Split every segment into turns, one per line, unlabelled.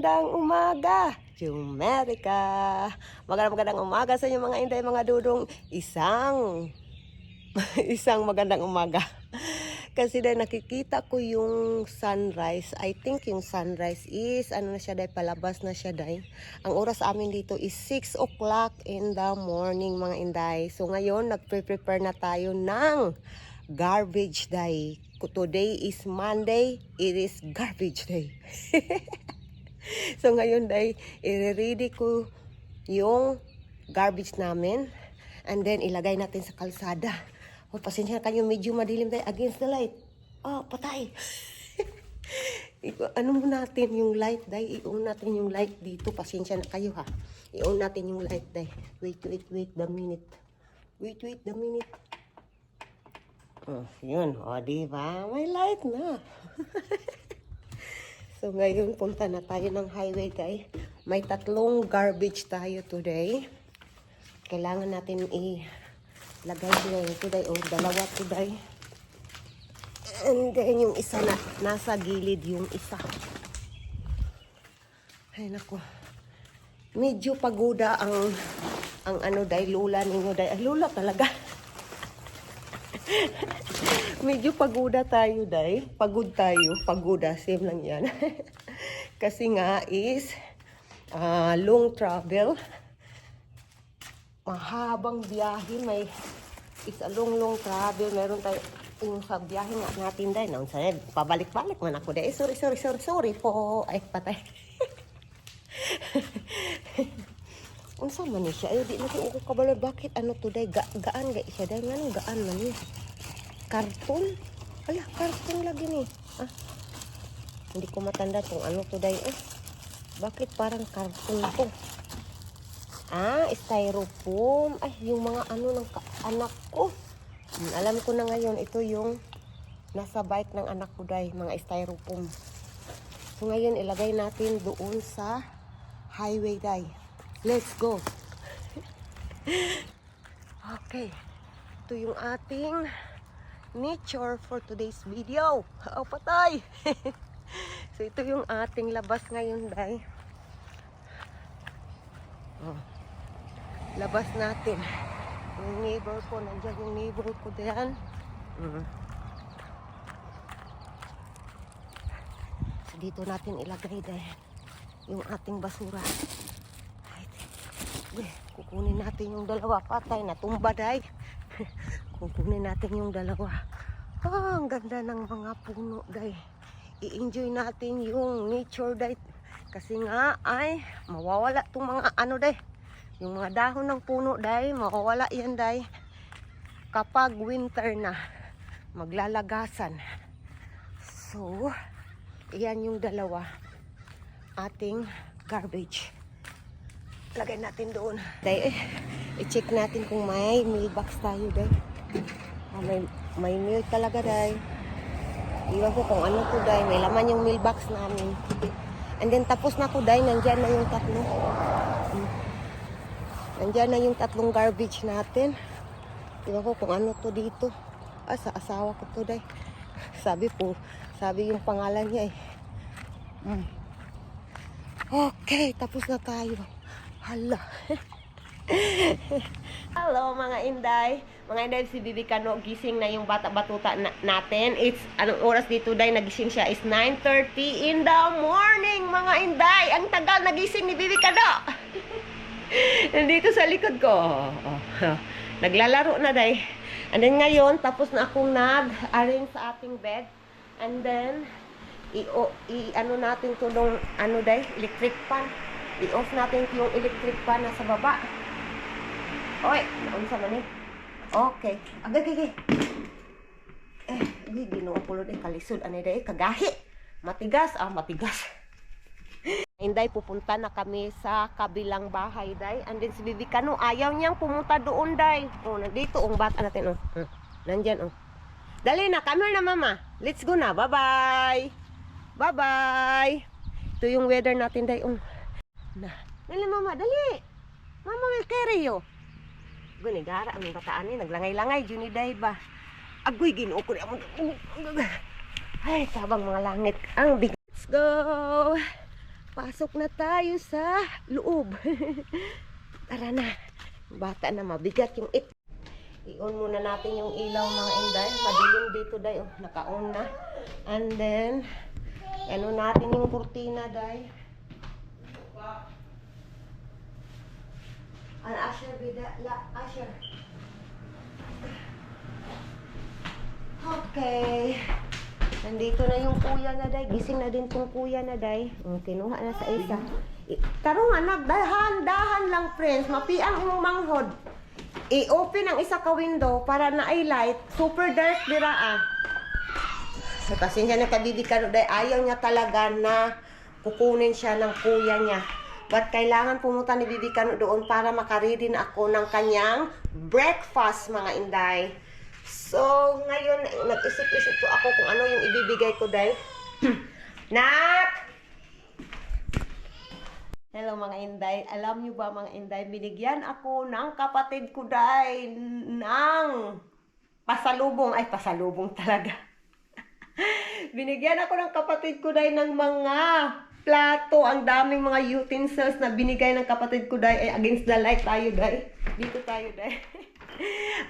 magandang umaga, Jumerica. Magandang umaga sa inyo mga inday, mga dudong. Isang magandang umaga. Kasi dahil nakikita ko yung sunrise. I think yung sunrise is, ano na siya dahil, palabas na siya dahil. Ang oras sa amin dito is 6 o'clock in the morning mga inday. So ngayon, nagpe-prepare na tayo ng garbage day. Today is Monday, it is garbage day. So ngayon day, i-ready ko yung garbage namin and then ilagay natin sa kalsada. O pasensya na kayo, medyo madilim day against the light. Oh, patay. Ano mo natin yung light day, i-on natin yung light dito. Pasensya na kayo ha. I-on natin yung light day. Wait the minute. Wait the minute. Oh, yun. O, diba? May light na. So, ngayon, punta na tayo ng highway, guys. May 3 garbage tayo today. Kailangan natin ilagay ngayon today. O, 2 today. And then, yung isa na, nasa gilid yung isa. Ay, naku. Medyo pagoda ang ano, day, lula ninyo, day. Ay, lula talaga. Medyo pagoda tayo, day. Pagod tayo. Pagoda. Same lang yan. Kasi nga is long travel. Mahabang biyahe. It's a long travel. Meron tayo yung sa biyahe nga natin, day. Pabalik-balik man ako, day. Sorry po. Ay, patay. Unsa man ni siya? Ay, di na ko kabalo. Bakit ano to, day? Gaan ga siya, day. Nga gaan man ni. Karton? Ala, karton lagi ni. Hindi ko matanda kung ano to day. Bakit parang karton to? Styrofoam. Ay, yung mga ano ng anak ko. Alam ko na ngayon, ito yung nasa bike ng anak ko day, mga styrofoam. So ngayon, ilagay natin doon sa highway day. Let's go. Okay. Ito yung ating nature for today's video. Oh, patay! So, ito yung ating labas ngayon, day. Oh. Labas natin. Yung neighbor ko, nandiyan yung neighbor ko diyan. So, dito natin ilagay, day, yung ating basura. Kukunin natin yung 2. Patay, natumba, day. Kukunin natin yung 2. Ang ganda ng mga puno, day. I-enjoy natin yung nature, day. Kasi nga ay mawawala itong mga ano, day. Yung mga dahon ng puno, day, mawawala yan, day. Kapag winter na, maglalagasan. So, iyan yung 2 ating garbage. Lagay natin doon. Day, i-check natin kung may mailbox tayo, day. May milk talaga, day. Iwan ko kung ano to, day. May laman yung mailbox namin. And then tapos na ko, day. Nandyan na yung 3. Nandyan na yung 3 garbage natin. Iwan ko kung ano to dito. Sa asawa ko to, day. Sabi yung pangalan niya Okay, tapos na tayo. Hala. Hello mga inday. Mga inday, si Bibi Kano, gising na yung bata-batuta natin. It's, anong oras dito, day, nagising siya is 9:30 in the morning, mga inday. Ang tagal nagising ni Bibi Kano. Nandito sa likod ko. Naglalaro na, day. And then ngayon, tapos na akong nag-arrange sa ating bed. And then, ano natin to nung, ano, day, electric fan. I-off natin yung electric fan nasa baba. Oy, naunsa man eh. Okay. Agay. Ginoong pulod kalisod. Ano day? Kagahi. Matigas. Matigas. Inday, pupunta na kami sa kabilang bahay, day. And then si Bibi Kano, ayaw niyang pumunta doon, day. Nandito, bata natin, Nandyan, Dali na, come na, mama. Let's go na. Bye-bye. Bye-bye. Ito yung weather natin, day. Dali, mama, dali. Mama will carry you. Gunigara ang bataan ni naglangay-langay jud ni day ba. Agoy Ginoo ko di amon. Ay, sabang mga langit ang big. Let's go. Pasok na tayo sa loob. Tara na. Bata na, mabigat yung i-on muna natin yung ilaw mga inday. Madilim dito day. Oh, naka-on na. And then, ano natin yung kurtina day. An Asher bida. La, Asher. Okay. Nandito na yung kuya na day. Gising na din tong kuya na day. Kinuha na sa isa. Tarong anak, dahan lang friends. Mapiang yung manghod. I-open ang isa ka window para na ay light. Super dark dira ah. Kasi siya nakabibigyan day. Ayaw niya talaga na kukunin siya ng kuya niya. But kailangan pumunta ni Bibi Kano doon para makaready na ako ng kanyang breakfast mga inday. So, ngayon, nag-isip-isip ko ako kung ano yung ibibigay ko dahil. Nak! Hello mga inday. Alam nyo ba mga inday, binigyan ako ng kapatid ko dahil ng pasalubong. Ay, pasalubong talaga. Binigyan ako ng kapatid ko dahil ng mga plato. Ang daming mga utensils na binigay ng kapatid ko dahil. Ay, against the light tayo dahil. Dito tayo dahil.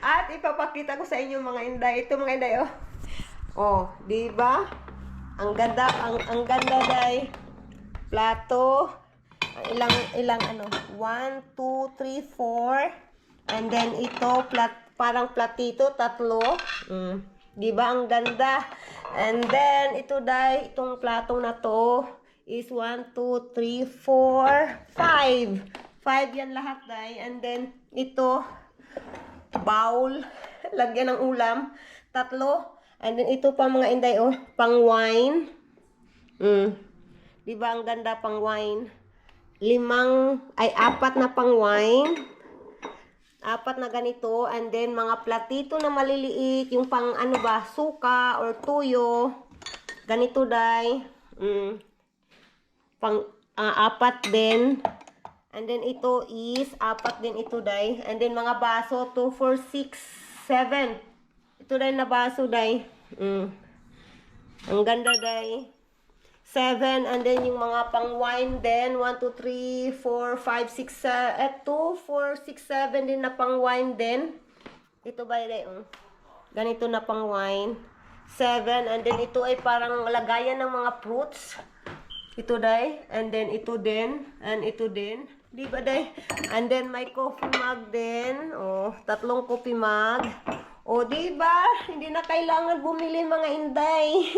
At ipapakita ko sa inyo mga inday. Ito mga inday, oh. Oh, di ba? Ang ganda, ang ganda day. Plato. Ilang ano? 1, 2, 3, 4. And then ito parang platito, 3. Di ba ang ganda? And then ito day, itong platong na to is 1, 2, 3, 4, 5. 5 yan lahat day. And then ito bowl, lagyan ng ulam, 3. And then ito pa mga inday, oh, pang wine. Di ba ang ganda pang wine? 4 na pang wine. 4 na ganito. And then mga platito na maliliit, yung pang ano ba, suka or tuyo. Ganito day. Pang 4 din. And then ito is 4 din ito day. And then mga baso 2, 4, 6, 7. Ito day na baso day. Ang ganda day. 7 and then yung mga pang wine din 1, 2, 3, 4, 5, 6, 2, 4, 6, 7 din na pang wine din. Ito ba day? Ganito na pang wine. 7 and then ito ay parang lagayan ng mga fruits. Ito day, and then ito din, and ito din. Di ba day? And then may coffee mug din. Oh, 3 coffee mug. Oh, di ba? Hindi na kailangan bumili mga inday.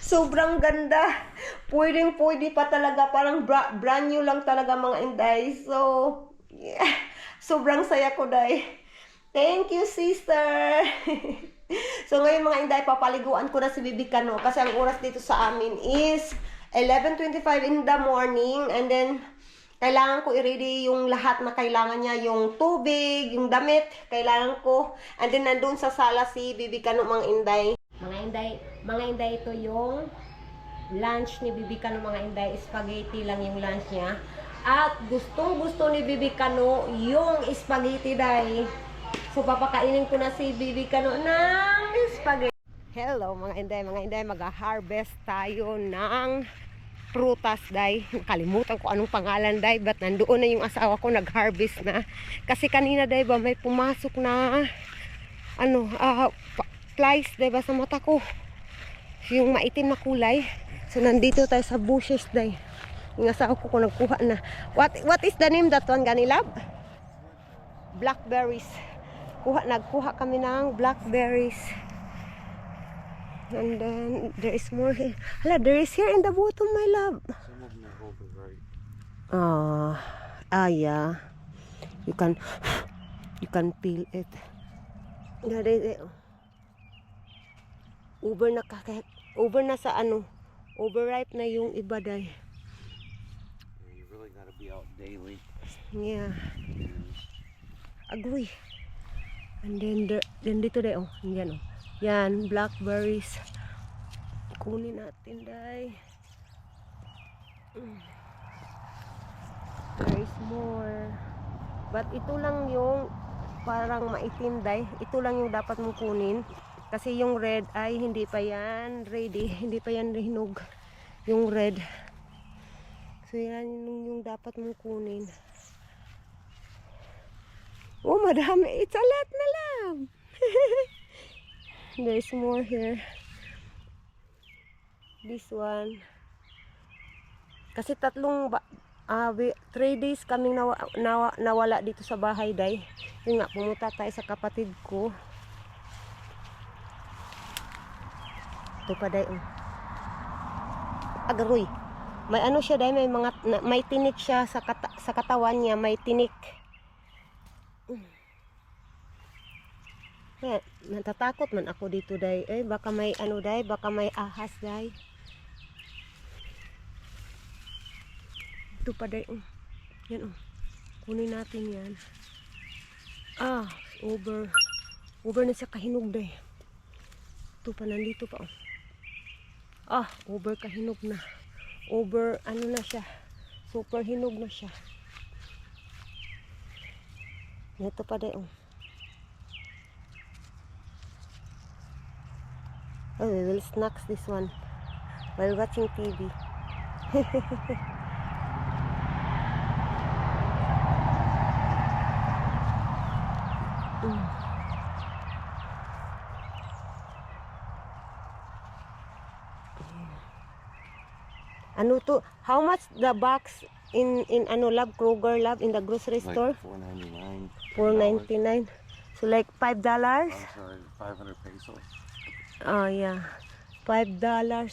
Sobrang ganda. Pwede pa talaga. Parang brand new lang talaga mga inday. So, yeah. Sobrang saya ko day. Thank you, sister. So, ngayon mga inday, papaliguan ko na si Bibi Kano. Kasi ang oras dito sa amin is 11:25 in the morning. And then, kailangan ko i-ready yung lahat na kailangan niya. Yung tubig, yung damit, kailangan ko. And then, nandun sa sala si Bibi Kano, mga inday. Mga inday, ito yung lunch ni Bibi Kano, mga inday. Spaghetti lang yung lunch niya. At gustong-gusto ni Bibi Kano yung spaghetti, day. So, papakainin ko na si Bibi Kano ng spaghetti. Hello, mga inday, mag-harvest tayo ng prutas, day. Nakalimutan ko anong pangalan, day. But nandoon na yung asawa ko, nag-harvest na. Kasi kanina, day ba, may pumasok na, flies, day ba, sa mata ko. Yung maitim na kulay. So, nandito tayo sa bushes, day. Yung asawa ko nagkuha na. What is the name that one, Ganilab? Blackberries. Nagkuha kami ng blackberries. And then there is more here. Hala, there is here in the bottom, my love.
Some of them are overripe.
Yeah. You can peel it. Over na sa overripe na yung iba day.
Yeah, you really gotta be out daily.
Yeah. Agree. And then dito day, yan Yan, blackberries. Kunin natin, day. There is more. But ito lang yung parang maitim, day. Ito lang yung dapat mong kunin. Kasi yung red ay hindi pa yan ready. Hindi pa yan hinog. Yung red. So yan yung dapat mong kunin. Oh, madami. It's a lot na lang. There's more here. This one. Kasi 3 days kaming nawala dito sa bahay, day. Yung nga, pumunta tayo sa kapatid ko. Ito pa, day. Agaroy. May ano siya, day. May tinik siya sa katawan niya. May tinik. Kaya, natatakot man ako dito, day. Baka may ano, day. Baka may ahas, day. Ito pa, day. Yan, kunin natin yan. Over na siya kahinog, day. Ito pa, nandito pa, over kahinog na. Over, ano na siya. Super hinog na siya. Ito pa, day. We will snack this one while watching TV. Ano to? How much the box in ano lab, Kroger lab, in the grocery store?
$4.99.
$4.99. So like $5.
I'm sorry, 500 pesos.
Oh yeah, $5, $10.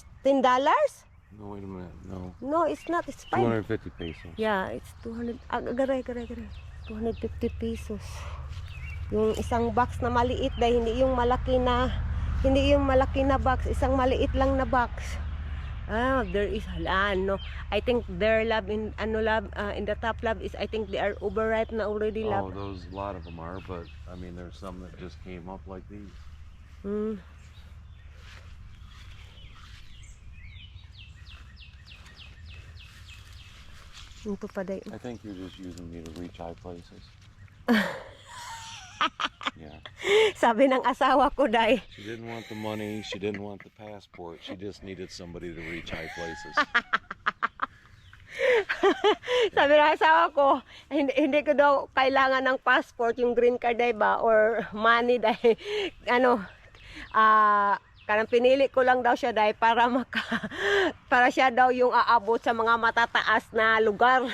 No, wait a minute. No,
No, it's not. It's 5.
250 pesos.
Yeah, it's 200. Garay. 250 pesos. Yung isang box na maliit dahil hindi yung malaki na box, isang maliit lang na box. There is no. I think their lab in in the top lab is, I think they are overripe na already lab.
Oh, those, a lot of them are, but I mean, there's some that just came up like these.
Ito pa day.
I think you're just using me to reach high places. Yeah.
Sabi ng asawa ko, day.
She didn't want the money. She didn't want the passport. She just needed somebody to reach high places.
Sabi ng asawa ko, hindi ko daw kailangan ng passport, yung green card, day ba? Or money, day. Karang pinili ko lang daw siya, day, para siya daw yung aabot sa mga matataas na lugar.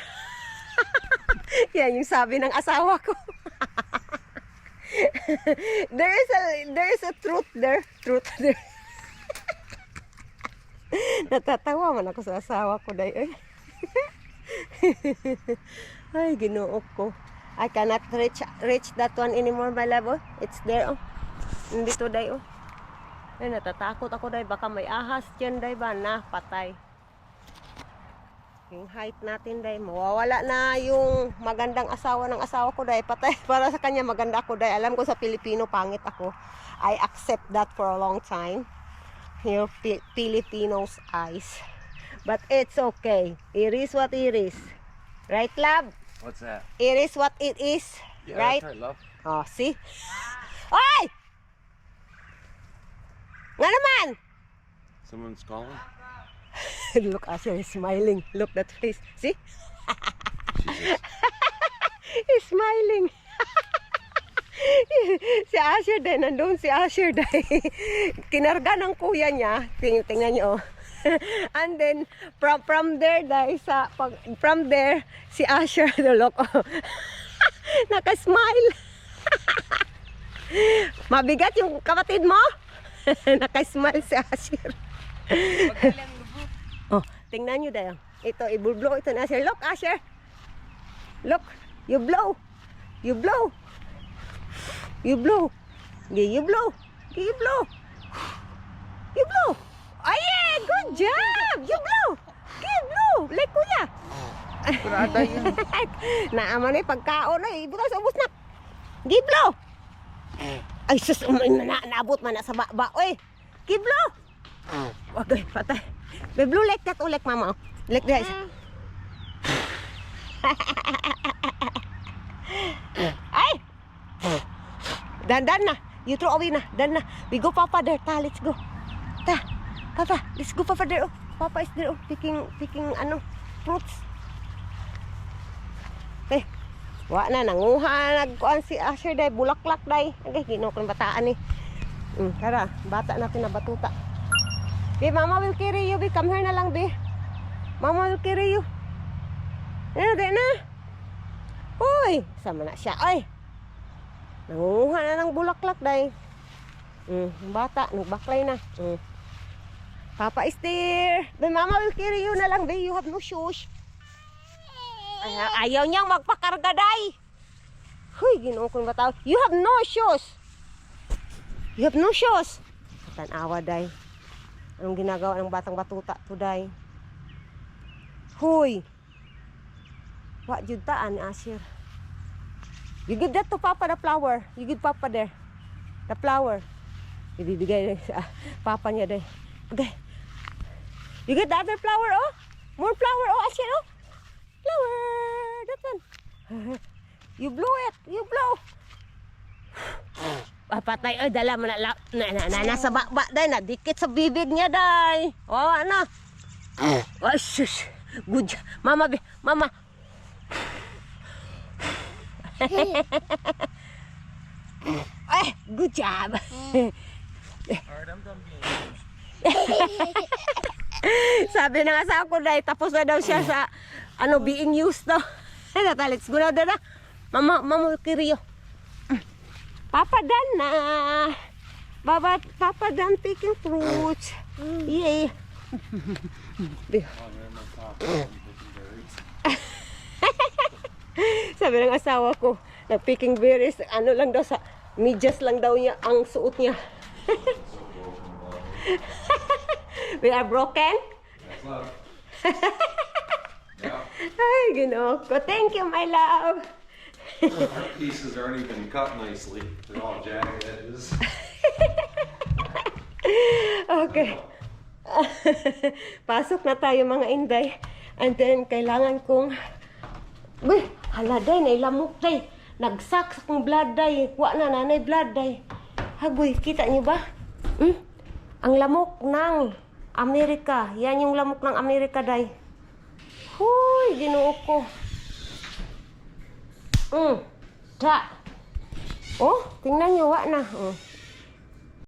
Yan yung sabi ng asawa ko. there is a truth there. Natatawa man ako sa asawa ko, day. Ay, Ginoo ko. I cannot reach that one anymore, my love. It's there, nandito, day. Ay, natatakot ako, day. Baka may ahas dyan, day ba? Na, patay. Yung height natin, day. Mawawala na yung magandang asawa ng asawa ko, day. Patay. Para sa kanya, maganda ako, day. Alam ko sa Pilipino, pangit ako. I accept that for a long time. Your Filipinos' eyes. But it's okay. It is what it is. Right, love?
What's that?
It is what it is.
Yeah,
right?
that's right, love.
Oh, see? Oy! Nga naman!
Someone's calling?
Look, Asher is smiling. Look that face. See?
Jesus.
He's smiling. Si Asher din, nandun si Asher din. Kinarga ng kuya niya. Tingnan niyo, and then from there, dahil from there si Asher, look, naka-smile. Mabigat yung kapatid mo. Naka-smile si Asher. Tingnan nyo dahil. Ito, i-blow ito na Asher. Look, Asher. Look, you blow. You blow. You blow. You blow. You blow. You blow. Oh yeah, good job. You blow. You blow. Like kuya.
Kurada yan.
Naaman na yung pagkaon na. Ibutas, ubos na. Give blow. Ay, sus, naabot man na sa baba. Oy, give blow. Okay, patay. Be blow like that, like mama. Like that. Ay! Dan na. You throw away na. Dan na. We go, Papa, there. Ta, let's go. Ta, Papa, let's go, Papa, there. Oh, Papa is there. Oh, picking, fruits. Eh, wa na nanguha nagkuan si Asher day bulaklak day. Agay ginoo kon bataan ni. Tara, bata na pinabatuta. Be, mama will carry you. Be, come here na lang, be. Mama will carry you. Di na. Uy, sama na siya. Ay, nangunguha na ng bulaklak, day. Bata, nagbaklay na. Papa is there. Be, mama will carry you na lang, be. You have no shoes. Ayaw niyang magpakarga, day. Huy, ginoo kong bataw. You have no shoes. You have no shoes. Tanawa, day. Anong ginagawa ng batang batuta today? Huy. Wa jud taan ni Asher. You give that to Papa, the flower. You give Papa there. The flower. Ibibigay sa Papa niya day. Okay. You get the other flower, oh. More flower, oh, Asher, oh. Flower. That one. You blow it. You blow. Patay, ay dala mo na nasa bakba day, na dikit sa bibig niya day. Oh, ano? Oh, shush. Good job. Mama, mama. Eh, good job.
Alright, I'm done being used.
Sabi ng asawa ko day, tapos na daw siya sa being used daw. Let's go na daw na. Mama, kiriyo. Papa done na. Papa done picking fruits. Yay. Sabi ng asawa ko, nag-picking berries, ano lang daw sa medyas lang daw niya ang suot niya. We are broken? Ay, ginoo ko. Thank you, my love.
Our pieces aren't even cut nicely. They're all jagged edges.
Okay. Pasok na tayo mga inday. And then, kailangan kong... Uy, hala day, nailamok day. Nagsak sa kong blood day. Wa na nanay blood day. Hagoy, kita niyo ba? Ang lamok ng Amerika. Yan yung lamok ng Amerika day. Huy, ginoo ko. Da. Oh, tingnan niyo, wa na.